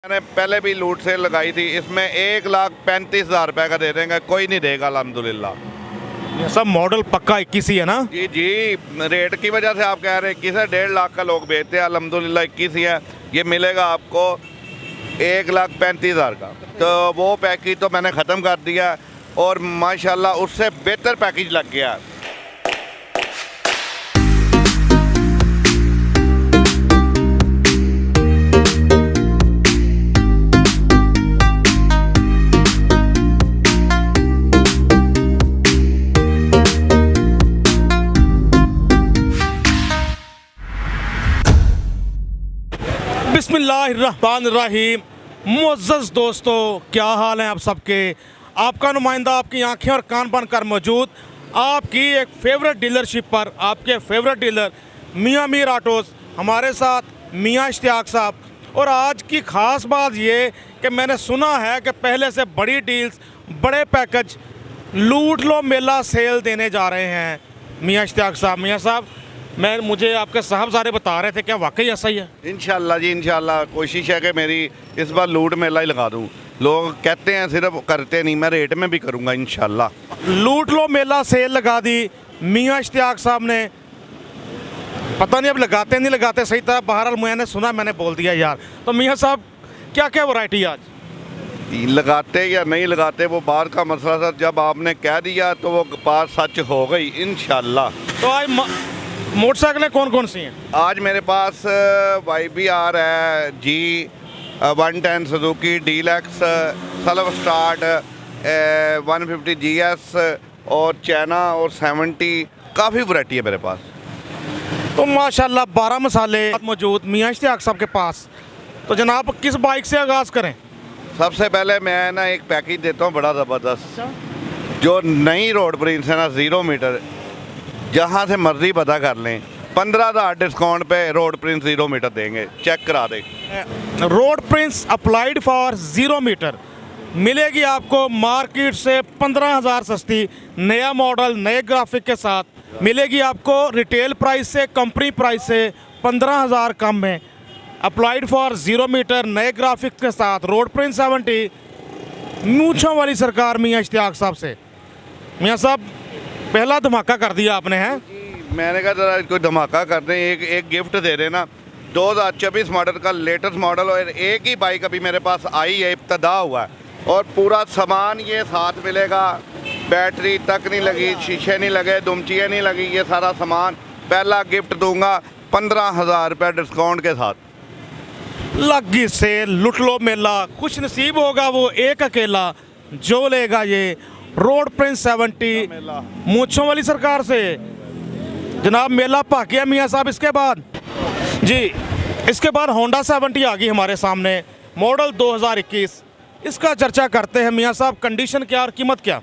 मैंने पहले भी लूट सेल लगाई थी, इसमें 1,35,000 रुपए का दे देंगे, कोई नहीं देगा अल्हम्दुलिल्लाह। ये सब मॉडल पक्का 21 ही है ना? जी जी, रेट की वजह से आप कह रहे हैं 21 है, 1.5 लाख का लोग बेचते हैं, अल्हम्दुलिल्लाह 21 ही है। ये मिलेगा आपको 1,35,000 का। तो वो पैकेज तो मैंने ख़त्म कर दिया और माशाल्लाह उससे बेहतर पैकेज लग गया। बिस्मिल्लाहिर्रहमानिर्रहीम। मुअज़्ज़ज़ दोस्तों, क्या हाल है आप सबके? आपका नुमाइंदा आपकी आंखें और कान बनकर मौजूद आपकी एक फेवरेट डीलरशिप पर, आपके फेवरेट डीलर मियां मीर ऑटोज़, हमारे साथ मियां इश्तियाक साहब। और आज की ख़ास बात ये कि मैंने सुना है कि पहले से बड़ी डील्स, बड़े पैकेज, लूट लो मेला सेल देने जा रहे हैं मियां इश्तियाक साहब। मियां साहब, मुझे आपके साहबजादे बता रहे थे, क्या वाकई ऐसा ही है? इंशाल्लाह जी, इंशाल्लाह कोशिश है कि मेरी इस बार लूट मेला ही लगा दूं। लोग कहते हैं सिर्फ, करते नहीं, मैं रेट में भी करूंगा इंशाल्लाह। लूट लो मेला सेल लगा दी मियां इश्तियाक साहब ने। पता नहीं अब लगाते नहीं लगाते सही तरह, बहरहाल मैंने सुना, मैंने बोल दिया यार। तो मियां साहब, क्या क्या वैरायटी आज लगाते या नहीं लगाते वो बात का मसला था, जब आपने कह दिया तो वो बात सच हो गई इंशाल्लाह। तो आज मोटरसाइकिलें कौन कौन सी हैं? आज मेरे पास YBR है, G110 Suzuki deluxe, self start 150 GS और चाइना और 70, काफ़ी वैरायटी है मेरे पास। तो माशाल्लाह 12 मसाले मौजूद मियां इश्तियाक साहब के पास। तो जनाब, किस बाइक से आगाज़ करें? सबसे पहले मैं ना एक पैकेज देता हूँ बड़ा ज़बरदस्त, जो नई रोड प्रिंस है ना, 0 मीटर, जहाँ से मर्जी पता कर लें, 15,000 डिस्काउंट पे रोड प्रिंस 0 मीटर देंगे, चेक करा दे। Road price applied for 0 meter मिलेगी आपको मार्केट से 15,000 सस्ती, नया मॉडल, नए ग्राफिक के साथ मिलेगी आपको। रिटेल प्राइस से, कंपनी प्राइस से 15,000 कम में अप्लाइड फॉर 0 मीटर, नए ग्राफिक के साथ रोड प्रिंस 70, मूंछों वाली सरकार मियां इश्तियाक साहब से। मियां साहब, पहला धमाका कर दिया आपने, हैं? मैंने कहा जरा कोई धमाका कर दें, एक गिफ्ट दे देना। 2024 मॉडल का लेटेस्ट मॉडल, और एक ही बाइक अभी मेरे पास आई है, इब्तदा हुआ है, और पूरा सामान ये साथ मिलेगा। बैटरी तक नहीं लगी, शीशे नहीं लगे, दुमचियाँ नहीं लगी, ये सारा सामान पहला गिफ्ट दूंगा 15,000 रुपये डिस्काउंट के साथ। लगी से लुट लो मेला, खुश नसीब होगा वो एक अकेला जो लेगा ये रोड प्रिंस 70 मूंछों वाली सरकार से। जनाब, मेला भाग्य मियां साहब। इसके बाद जी, इसके बाद होंडा 70 आ गई हमारे सामने, मॉडल 2021। इसका चर्चा करते हैं मियां साहब, कंडीशन क्या और कीमत क्या?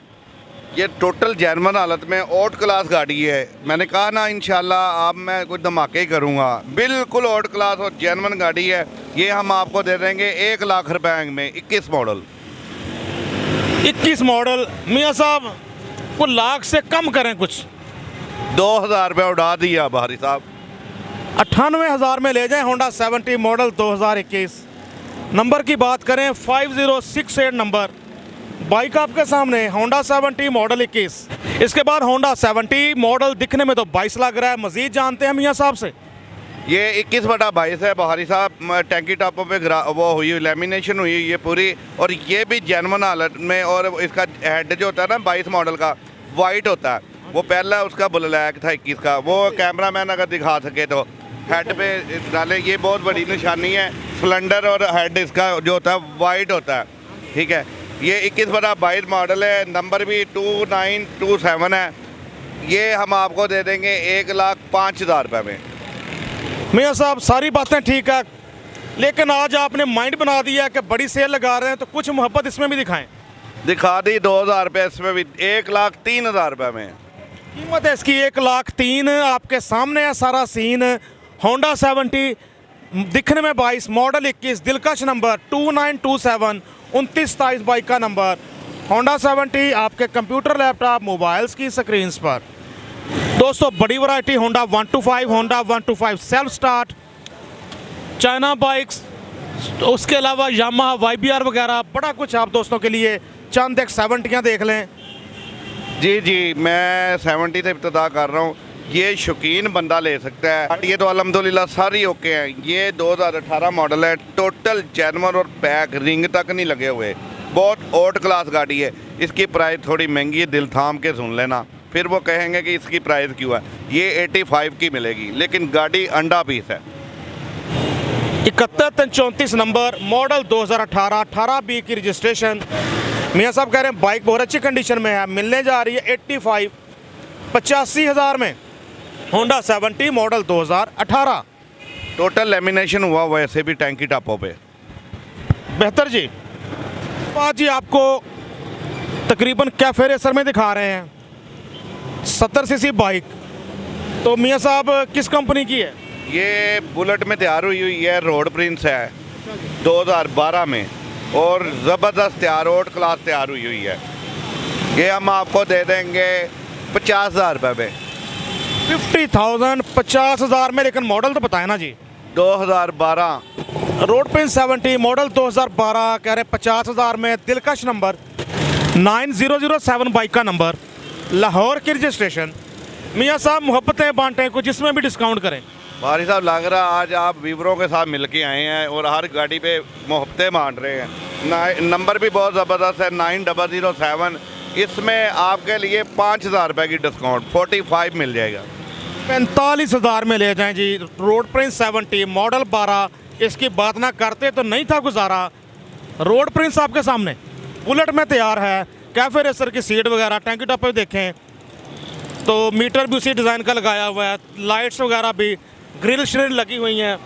ये टोटल जर्मन हालत में ओट क्लास गाड़ी है। मैंने कहा ना इंशाल्लाह अब मैं कुछ धमाके ही करूँगा। बिल्कुल ओट क्लास और जर्मन गाड़ी है। ये हम आपको दे देंगे 1 लाख रुपए में, 21 मॉडल। 21 मॉडल मियां साहब, कुछ लाख से कम करें, कुछ 2,000 रुपये उड़ा दिया भारी साहब। 98,000 में ले जाएं होंडा 70 मॉडल 2021। नंबर की बात करें 5068 नंबर, बाइक आपके सामने होंडा 70 मॉडल 21। इसके बाद होंडा 70 मॉडल दिखने में तो 22 लग रहा है। मजीद जानते हैं मियां साहब से। ये 21/22 है बहारी साहब। टैंकी टॉपों पे वो हुई, लेमिनेशन हुई ये पूरी, और ये भी जर्मन हालत में। और इसका हेड जो होता है ना 22 मॉडल का, वाइट होता है। वो पहला उसका ब्लैक था 21 का। वो कैमरा मैन अगर दिखा सके तो हेड पे डाले, ये बहुत बड़ी निशानी है। सिलेंडर और हेड इसका जो होता है वाइट होता है, ठीक है। ये 21/22 मॉडल है, नंबर भी 2927 है। ये हम आपको दे देंगे 1,05,000 रुपये में। मियां साहब, सारी बातें ठीक है, लेकिन आज आपने माइंड बना दिया है कि बड़ी सेल लगा रहे हैं, तो कुछ मोहब्बत इसमें भी दिखाएं। दिखा दी 2,000 रुपये इसमें भी, 1,03,000 रुपये में कीमत है इसकी। 1,03,000 आपके सामने है सारा सीन। होंडा 70 दिखने में 22, मॉडल 21, दिलकश नंबर 2927, 2927 बाइक का नंबर। होंडा 70 आपके कंप्यूटर, लैपटॉप, मोबाइल्स की स्क्रीन पर। दोस्तों, बड़ी variety Honda 125, Honda 125 self start, China bikes, तो उसके अलावा यामाहा YBR वगैरह बड़ा कुछ आप दोस्तों के लिए चंद एक 70 देख लें। जी जी, मैं 70 से इब्तदा कर रहा हूँ। ये शौकीन बंदा ले सकता है। ये तो अल्हम्दुलिल्लाह सारी ओके हैं। ये 2018 मॉडल है, टोटल जैनवर और पैक, रिंग तक नहीं लगे हुए। बहुत ओल्ड क्लास गाड़ी है। इसकी प्राइस थोड़ी महंगी है, दिल थाम के सुन लेना, फिर वो कहेंगे कि इसकी प्राइस क्यों है। ये 85 की मिलेगी, लेकिन गाड़ी अंडा पीस है। 7134 नंबर, मॉडल 2018, 18B की रजिस्ट्रेशन। मियाँ साहब कह रहे हैं बाइक बहुत अच्छी कंडीशन में है, मिलने जा रही है 85,000 में। होंडा 70 मॉडल 2018, टोटल लेमिनेशन हुआ, वैसे भी टैंकी टॉपों पे। बेहतर जी। आज जी आपको तकरीबन कैफे रेसर में दिखा रहे हैं 70cc बाइक। तो मियाँ साहब किस कंपनी की है? ये बुलेट में तैयार हुई है, रोड प्रिंस है 2012 में, और ज़बरदस्त तैयार, रोड क्लास तैयार हुई है। ये हम आपको दे देंगे 50,000 रुपये में। 50,000, 50,000 में, लेकिन मॉडल तो बताए ना जी। 2012 रोड प्रिंस 70 मॉडल 2012 कह रहे 50,000 में। दिलकश नंबर 9007 बाइक का नंबर, लाहौर की रजिस्ट्रेशन। मियाँ साहब मोहब्बतें बांटें, कुछ इसमें भी डिस्काउंट करें। भारी साहब लग रहा है आज आप वीवरों के साथ मिल के आए हैं और हर गाड़ी पे मोहब्बतें बांट रहे हैं। नंबर भी बहुत ज़बरदस्त है, 9007। इसमें आपके लिए 5,000 रुपये की डिस्काउंट 45 मिल जाएगा। 45,000 में ले जाएं जी। रोड प्रिंस 70 मॉडल 12, इसकी बात ना करते तो नहीं था गुजारा। रोड प्रिंस आपके सामने बुलेट में तैयार है। कैफे रेसर की सीट वगैरह, टैंकी टॉप पे देखें तो मीटर भी उसी डिज़ाइन का लगाया हुआ है, लाइट्स वगैरह भी, ग्रिल श्रिल लगी हुई हैं।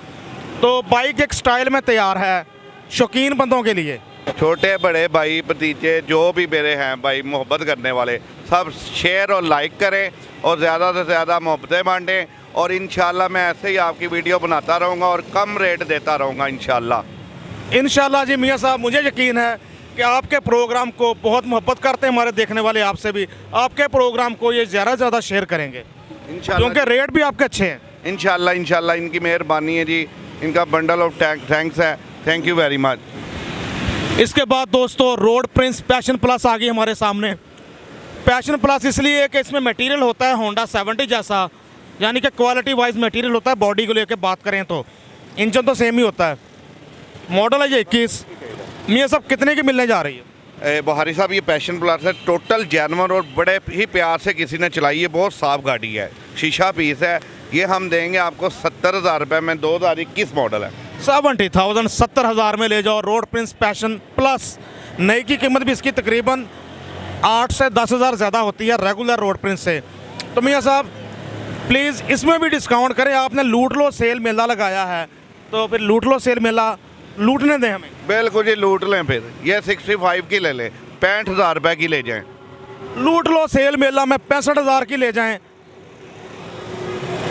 तो बाइक एक स्टाइल में तैयार है शौकीन बंदों के लिए। छोटे बड़े भाई भतीजे जो भी मेरे हैं भाई मोहब्बत करने वाले, सब शेयर और लाइक करें और ज़्यादा से ज़्यादा मोहब्बतें बांटें। और इंशाल्लाह मैं ऐसे ही आपकी वीडियो बनाता रहूँगा और कम रेट देता रहूँगा इंशाल्लाह जी। मियाँ साहब मुझे यकीन है कि आपके प्रोग्राम को बहुत मोहब्बत करते हैं हमारे देखने वाले, आपसे भी आपके प्रोग्राम को ये ज़्यादा शेयर करेंगे क्योंकि रेट भी आपके अच्छे हैं। इंशाल्लाह इनकी मेहरबानी है जी। इनका बंडल ऑफ थैंक्स है, थैंक यू वेरी मच। इसके बाद दोस्तों रोड प्रिंस पैशन प्लस आ गई हमारे सामने। पैशन प्लस इसलिए कि इसमें मटेरियल होता है होंडा 70 जैसा, यानी कि क्वालिटी वाइज मटेरियल होता है। बॉडी को लेकर बात करें तो इंजन तो सेम ही होता है। मॉडल है ये 21। मियाँ साहब कितने की मिलने जा रही है? बुहारी साहब ये पैशन प्लस है, टोटल जैनवर और बड़े ही प्यार से किसी ने चलाई है। बहुत साफ गाड़ी है, शीशा पीस है। ये हम देंगे आपको 70,000 रुपये में, 2021 मॉडल है। 70,000, 70,000 में ले जाओ रोड प्रिंस पैशन प्लस। नई की कीमत भी इसकी तकरीबन 8 से 10,000 ज़्यादा होती है रेगुलर रोड प्रिंस से। तो मियाँ साहब प्लीज़ इसमें भी डिस्काउंट करें। आपने लूट लो सेल मेला लगाया है तो फिर लूट लो सेल मेला लूटने दें हमें। बिल्कुल जी, लूट लें फिर। ये 65 की ले लें, 65,000 रुपये की ले जाएं। लूट लो सेल मेला में 65,000 की ले जाएं।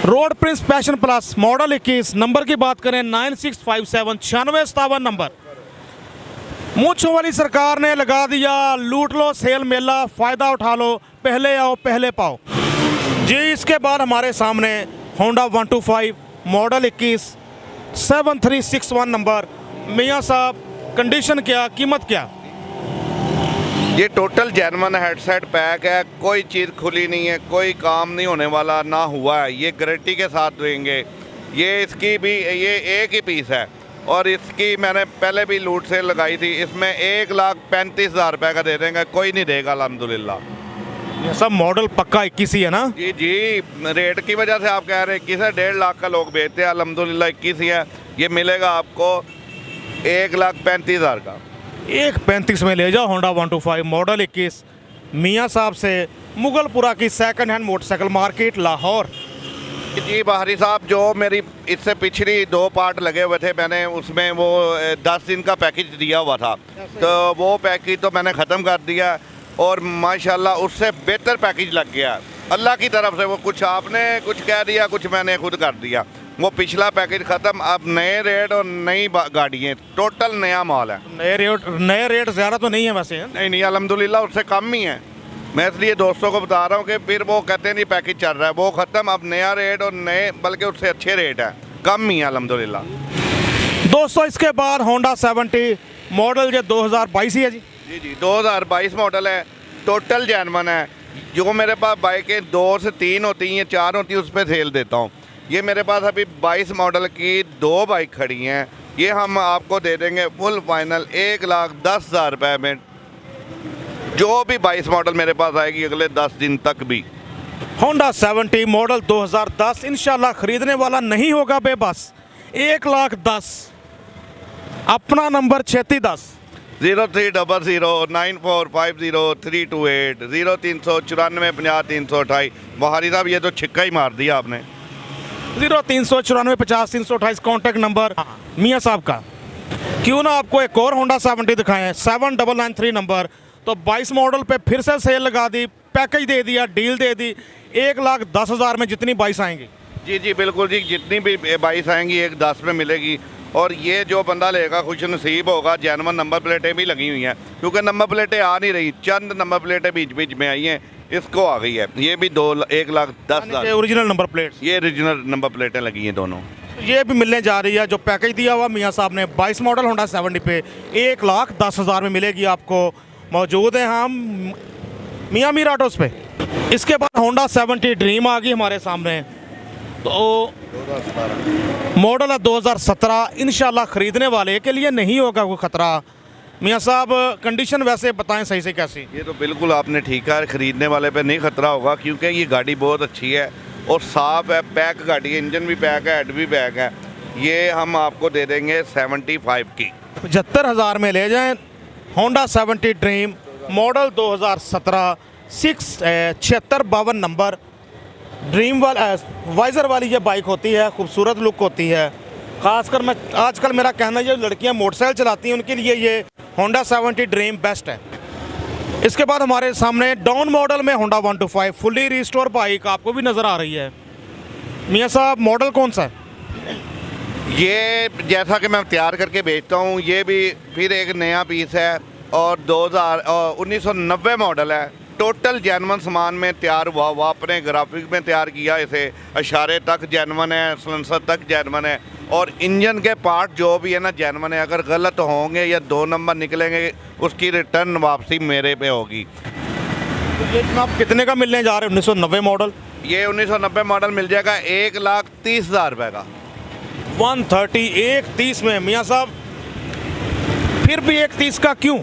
Road Prince passion plus model 21, number की बात करें 9657 9657 नंबर। मूंछों वाली सरकार ने लगा दिया लूट लो सेल मेला, फ़ायदा उठा लो, पहले आओ पहले पाओ जी। इसके बाद हमारे सामने होंडा 125 मॉडल 21, 7361 नंबर। मियाँ साहब कंडीशन क्या, कीमत क्या? ये टोटल जैनवन हेडसेट पैक है, कोई चीज़ खुली नहीं है, कोई काम नहीं होने वाला ना हुआ है। ये गारंटी के साथ देंगे। ये इसकी भी ये एक ही पीस है और इसकी मैंने पहले भी लूट सेल लगाई थी। इसमें 1,35,000 रुपये का दे देंगे, कोई नहीं देगा अल्हम्दुलिल्लाह। ये सब मॉडल पक्का 21 ही है ना? जी जी, रेट की वजह से आप कह रहे हैं 21 है, 1.5 लाख का लोग बेचते हैं, अल्हम्दुलिल्लाह 21 ही है। ये मिलेगा आपको 1,35,000 का। 1,35 में ले जाओ होंडा 125 मॉडल 21। मियाँ साहब से मुगलपुरा की second hand motorcycle market Lahore. जी बाहरी साहब, जो मेरी इससे पिछली 2 पार्ट लगे हुए थे, मैंने उसमें वो 10 दिन का पैकेज दिया हुआ था, तो वो पैकेज तो मैंने ख़त्म कर दिया और माशाल्लाह उससे बेहतर पैकेज लग गया अल्लाह की तरफ से। वो कुछ आपने कुछ कह दिया, कुछ मैंने खुद कर दिया। वो पिछला पैकेज ख़त्म, अब नए रेट और नई गाड़ियाँ, टोटल नया माल है। नए रेट ज़्यादा तो नहीं है वैसे? नहीं अल्हम्दुलिल्लाह उससे कम ही है। मैं इसलिए दोस्तों को बता रहा हूँ कि फिर वो कहते हैं नहीं पैकेज चल रहा है, वो ख़त्म, अब नया रेट और नए बल्कि उससे अच्छे रेट है, कम ही है अल्हम्दुलिल्लाह। दोस्तों इसके बाद होंडा 70 मॉडल जो 2022 ही है जी। जी 2022 मॉडल है, टोटल जैनवन है। जो मेरे पास बाइकें 2 से 3 होती हैं, 4 होती हैं, उस पर सेल देता हूँ। ये मेरे पास अभी 22 मॉडल की 2 बाइक खड़ी हैं। ये हम आपको दे देंगे फुल फाइनल 1,10,000 रुपये में। जो भी 22 मॉडल मेरे पास आएगी अगले 10 दिन तक भी। होंडा 70 मॉडल 2010 इंशाल्लाह खरीदने वाला नहीं होगा बेबस। 1,10,000 अपना नंबर 3610 03009450 0394 50 328। बहारी साहब ये तो छिक्का ही मार दिया आपने। 0394 50 328 कॉन्टैक्ट नंबर मियाँ साहब का। क्यों ना आपको एक और होंडा 70 दिखाएं, 7993 नंबर। तो 22 मॉडल पे फिर से सेल लगा दी, पैकेज दे दिया, डील दे दी। 1,10,000 में जितनी 22 आएंगी। जी बिल्कुल जी, जितनी भी 22 आएंगी 1,10,000 में मिलेगी। और ये जो बंदा लेगा खुश नसीब होगा। जैनवन नंबर प्लेटें भी लगी हुई हैं, क्योंकि नंबर प्लेटें आ नहीं रही, चंद नंबर प्लेटें बीच बीच में आई हैं, इसको आ गई है। ये भी 1,10,000 ओरिजिनल नंबर प्लेट, ये ओरिजिनल नंबर प्लेटें लगी हैं दोनों। ये भी मिलने जा रही है। जो पैकेज दिया हुआ मियाँ साहब ने 22 मॉडल होंडा 70 पे 1,10,000 में मिलेगी आपको। मौजूद हैं हम मियाँ मीर ऑटोस पे। इसके बाद होंडा 70 ड्रीम आ गई हमारे सामने। तो मॉडल है 2017। इंशाल्लाह खरीदने वाले के लिए नहीं होगा कोई ख़तरा। मियाँ साहब कंडीशन वैसे बताएं सही से कैसी। ये तो बिल्कुल आपने ठीक है, खरीदने वाले पे नहीं खतरा होगा, क्योंकि ये गाड़ी बहुत अच्छी है और साफ़ है। पैक गाड़ी है, इंजन भी पैक है, हेड भी पैक है। ये हम आपको दे देंगे 75 की। 75,000 में ले जाएं Honda 70 dream model 2017 7652 number. Dream visor वाली ये बाइक होती है, खूबसूरत लुक होती है। ख़ासकर मैं आजकल मेरा कहना है जो लड़कियां मोटरसाइकिल चलाती हैं उनके लिए ये होंडा 70 ड्रीम बेस्ट है। इसके बाद हमारे सामने डाउन मॉडल में होंडा 125 फुली रिस्टोर बाइक आपको भी नज़र आ रही है। मियाँ साहब मॉडल कौन सा है? ये जैसा कि मैं तैयार करके बेचता हूँ, ये भी फिर एक नया पीस है और 1990 मॉडल है। टोटल जैनवन सामान में तैयार हुआ हुआ, अपने ग्राफिक में तैयार किया। इसे इशारे तक जैनवन है, सलेंसर तक जैनवन है और इंजन के पार्ट जो भी है ना जैनवन है। अगर गलत होंगे या 2 नंबर निकलेंगे उसकी रिटर्न वापसी मेरे पे होगी। तो ये आप कितने का मिलने जा रहे हैं 1990 मॉडल? ये 1990 मॉडल मिल जाएगा 1,30,000 रुपये का। 130 1,30 में। मियाँ साहब फिर भी 1,30 का क्यों?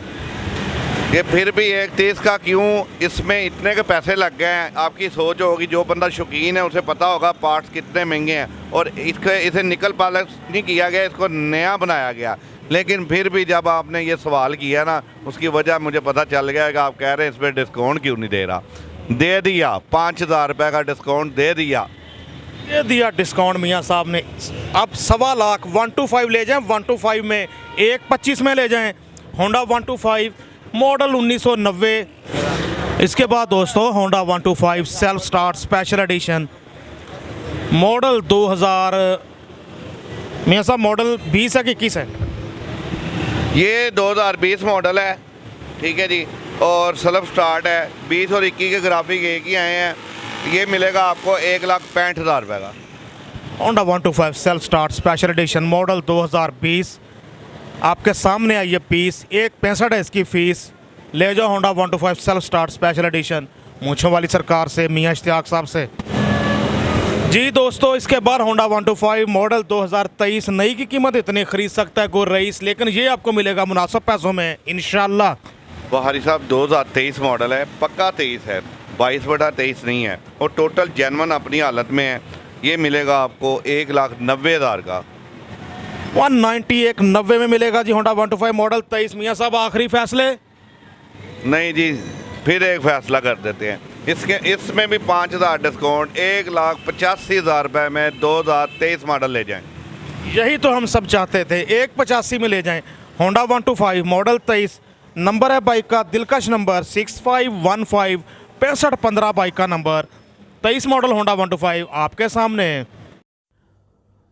ये फिर भी 1,30 का क्यों? इसमें इतने के पैसे लग गए हैं। आपकी सोच होगी, जो बंदा शौकीन है उसे पता होगा पार्ट्स कितने महंगे हैं और इसे निकल पॉलिश नहीं किया गया, इसको नया बनाया गया। लेकिन फिर भी जब आपने ये सवाल किया ना, उसकी वजह मुझे पता चल गया कि आप कह रहे हैं इस पर डिस्काउंट क्यों नहीं दे रहा। दे दिया, 5,000 रुपये का डिस्काउंट दे दिया डिस्काउंट मियाँ साहब ने। अब 1,25,000 125 ले जाएं, 125 में 1,25 में ले जाएं होंडा 125 मॉडल 1990। इसके बाद दोस्तों Honda 125 self start special edition model 2000। मियाँ साहब मॉडल 20 है कि 21 है? ये 2020 मॉडल है, ठीक है जी, और सेल्फ स्टार्ट है। 20 और 21 के ग्राफिक एक ही आए हैं। ये मिलेगा आपको 1,65,000 रुपये का। Honda 125 self start special edition model 2020 आपके सामने आई ये पीस। 1,65 है इसकी फ़ीस। ले जाओ Honda 125 self start special edition मूंछों वाली सरकार से, मियाँ इश्तियाक साहब से। जी दोस्तों इसके बाद होंडा 125 मॉडल 2023 नई की कीमत इतनी खरीद सकता है कोई रईस, लेकिन ये आपको मिलेगा मुनासिब पैसों में इंशाल्लाह। बहारी साहब 2023 मॉडल है, पक्का 23 है, 22/23 नहीं है और टोटल जैनवन अपनी हालत में है। ये मिलेगा आपको 1,90,000 का। 190 में मिलेगा जी होंडा 125 मॉडल 23। मियाँ साहब आखिरी फैसले? नहीं जी, फिर एक फैसला कर देते हैं। इसमें भी 5,000 डिस्काउंट, 1,85,000 रुपये में 2023 मॉडल ले जाएं। यही तो हम सब चाहते थे, 1,85 में ले जाएं होंडा 125 मॉडल 23। नंबर है बाइक का दिलकश नंबर 6515 6515 बाइक का नंबर। 23 मॉडल होंडा 125 आपके सामने।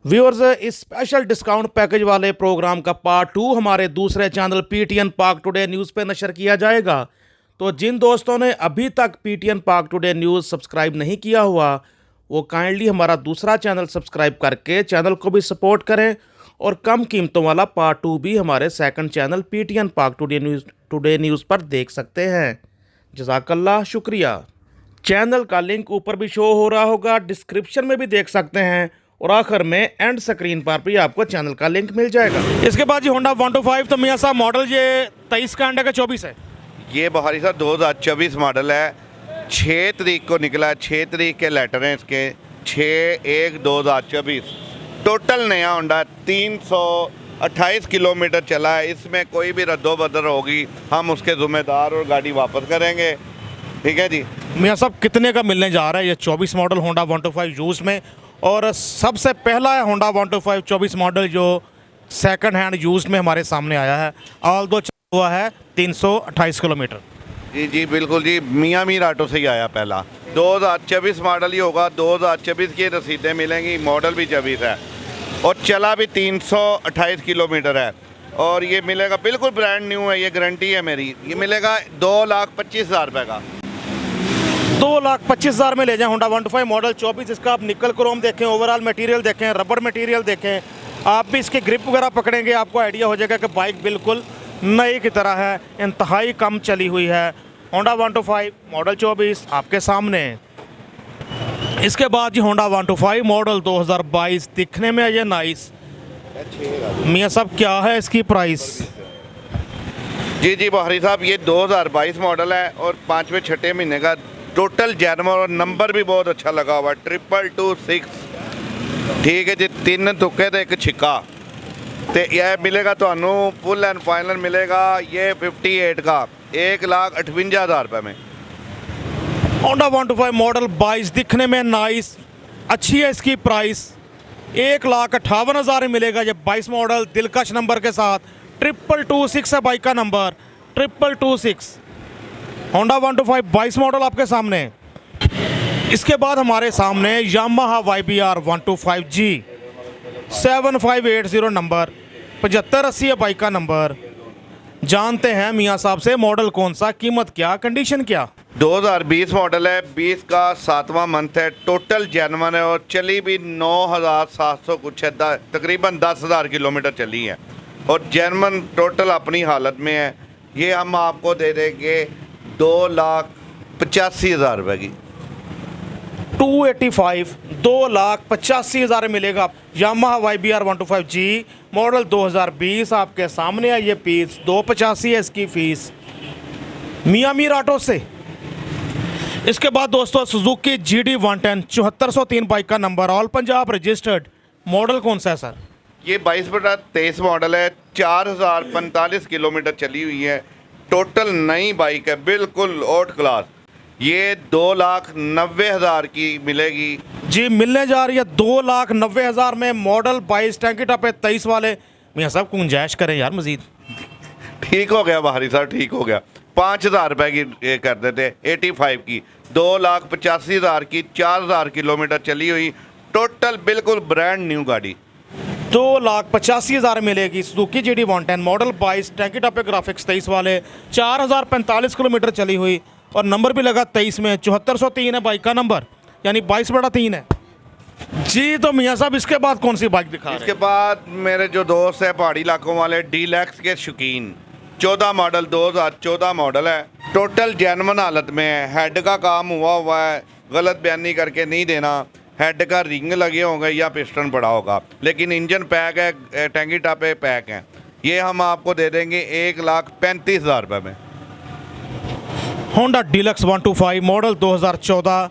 व्यूअर्स इस स्पेशल डिस्काउंट पैकेज वाले प्रोग्राम का पार्ट 2 हमारे दूसरे चैनल PTN पाक टुडे न्यूज़ पे नशर किया जाएगा। तो जिन दोस्तों ने अभी तक PTN पाक टुडे न्यूज़ सब्सक्राइब नहीं किया हुआ वो काइंडली हमारा दूसरा चैनल सब्सक्राइब करके चैनल को भी सपोर्ट करें और कम कीमतों वाला पार्ट 2 भी हमारे सेकंड चैनल PTN पाक टुडे न्यूज़ पर देख सकते हैं। जज़ाकल्लाह, शुक्रिया। चैनल का लिंक ऊपर भी शो हो रहा होगा, डिस्क्रिप्शन में भी देख सकते हैं और आखिर में एंड स्क्रीन पर भी आपको चैनल का लिंक मिल जाएगा। इसके बाद जी होंडा 125, तो मियाँ साहब मॉडल ये 23 का एंड का 24 है। ये बहारी साहब 2024 मॉडल है, 6 तारीख को निकला है, 6 तारीख के लेटर हैं इसके, 6/1/2024। टोटल नया होंडा 328 किलोमीटर चला है। इसमें कोई भी रद्दोबदल होगी हम उसके ज़िम्मेदार और गाड़ी वापस करेंगे, ठीक है जी। मियाँ साहब कितने का मिलने जा रहा है ये 24 मॉडल होंडा 125 यूज़ में? और सबसे पहला है होंडा 125 24 मॉडल जो सेकंड हैंड यूज़ में हमारे सामने आया है, ऑल दो चला हुआ है 328 किलोमीटर। जी जी बिल्कुल जी, मियाँ मीर ऑटो से ही आया पहला। 2024 मॉडल ही होगा, 2024 की रसीदें मिलेंगी, मॉडल भी 24 है और चला भी 328 किलोमीटर है। और ये मिलेगा बिल्कुल ब्रांड न्यू है, ये गारंटी है मेरी। ये मिलेगा 2,25,000 रुपये का। 2,25,000 में ले जाएं होंडा 125 मॉडल 24। इसका आप निकल क्रोम देखें, ओवरऑल मटेरियल देखें, रबर मटेरियल देखें, आप भी इसके ग्रिप वगैरह पकड़ेंगे, आपको आइडिया हो जाएगा कि बाइक बिल्कुल नई की तरह है, इंतहाई कम चली हुई है। होंडा 125 मॉडल 24 आपके सामने। इसके बाद जी होंडा 125 मॉडल 2022, दिखने में ये नाइस। मियाँ साहब क्या है इसकी प्राइस? जी जी बहारी साहब, ये 2022 मॉडल है और 5वें छठे महीने का टोटल जैनवर और नंबर भी बहुत अच्छा लगा हुआ है, 22226, ठीक है जी। 3 तुक्के तो एक छिक्का। तो यह मिलेगा तो फुल एंड फाइनल मिलेगा ये 58 का 1,58,000 रुपये में। होंडा 125 मॉडल 22 दिखने में नाइस, अच्छी है इसकी प्राइस, 1,58,000 में मिलेगा ये 22 मॉडल दिलकश नंबर के साथ। 22226 है बाइक का नंबर, 22226 होंडा 125 22 मॉडल आपके सामने। इसके बाद हमारे सामने यामाहा YBR 125G 7580 नंबर, 7580 है बाइक का नंबर। जानते हैं मियाँ साहब से मॉडल कौन सा, कीमत क्या, कंडीशन क्या? 2020 मॉडल है, 20 का 7वां मंथ है, टोटल जेनवन है और चली भी 9,700 कुछ है, तकरीबन 10,000 किलोमीटर चली है और जेनवन टोटल अपनी हालत में है। ये हम आपको दे देंगे 2,85,000 रुपये की। 285 2,85,000 मिलेगा यामाहा YBR 125G मॉडल 2020 आपके सामने है। ये पीस 285 है इसकी फीस मियाँ मीर ऑटो से। इसके बाद दोस्तों सुजुकी GD 110 7403 बाइक का number, all Punjab registered, model कौन सा है सर? ये 22/23 मॉडल है, 4,045 किलोमीटर चली हुई है, टोटल नई बाइक है, बिल्कुल आउट क्लास। ये 2,90,000 की मिलेगी जी, मिलने जा रही है 2,90,000 में। मॉडल 22 टैंकी टॉप है 23 वाले। मियाँ साहब गुंजाइश करें यार मजीद। ठीक हो गया बहारी साहब, ठीक हो गया। 5,000 रुपये की ये कर देते, 85 की, 2,85,000 की, 4,000 किलोमीटर चली हुई, टोटल बिल्कुल ब्रांड न्यू गाड़ी। 2,85,000 मिलेगी सुजुकी GD 110 मॉडल 22 टैंकी टॉप ग्राफिक्स 23 वाले, 4,045 किलोमीटर चली हुई और नंबर भी लगा 23 में, 7403 है बाइक का नंबर, यानी 22/3 है जी। तो मियाँ साहब इसके बाद कौन सी बाइक दिखा रहे हैं? इसके बाद मेरे जो दोस्त है पहाड़ी इलाकों वाले, डीलक्स के शौकीन, 14 मॉडल 2014 मॉडल है, टोटल जेन्युइन हालत में है, हेड का काम हुआ है, गलत बयानी करके नहीं देना, हेड का रिंग लगे होंगे या पिस्टन पड़ा होगा, लेकिन इंजन पैक है, टैंकी टापे पैक हैं। ये हम आपको दे देंगे 1,35,000 रुपये में। होंडा डीलक्स 125 मॉडल 2014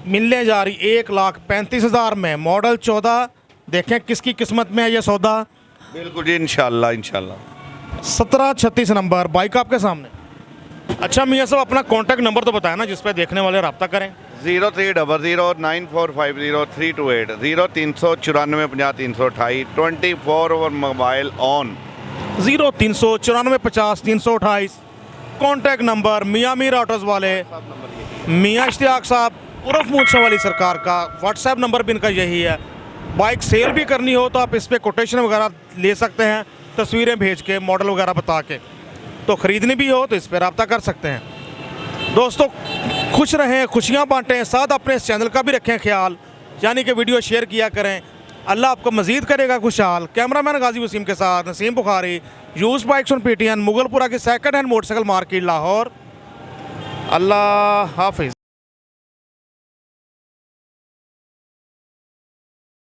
मिलने जा रही 1,35,000 में। मॉडल 14 देखें किसकी किस्मत में है ये सौदा। बिल्कुल जी, इंशाल्लाह इंशाल्लाह। 1736 नंबर बाइक आपके सामने। अच्छा मियाँ साहब अपना कॉन्टैक्ट नंबर तो बताया ना जिस पे देखने वाले रब्ता करें। 03009450 0394 50 328 24 over mobile on 0394 50 328 contact number मियाँ मीर ऑटोज़ वाले मियाँ इश्तियाक साहब उर्फ मूंछा वाली सरकार का। व्हाट्सएप नंबर भी इनका यही है। बाइक सेल भी करनी हो तो आप इस पर कोटेशन वगैरह ले सकते हैं, तस्वीरें भेज के, मॉडल वगैरह बता के। तो ख़रीदनी भी हो तो इस पर रब्ता कर सकते हैं। दोस्तों खुश रहें, खुशियाँ बांटें, साथ अपने इस चैनल का भी रखें ख्याल, यानी कि वीडियो शेयर किया करें। अल्लाह आपको मजीद करेगा खुशहाल। कैमरामैन गाजी वसीम के साथ Naseem Bukhari, used bikes on PTN, Mughalpura की second hand motorcycle market, Lahore. अल्लाह हाफिज़।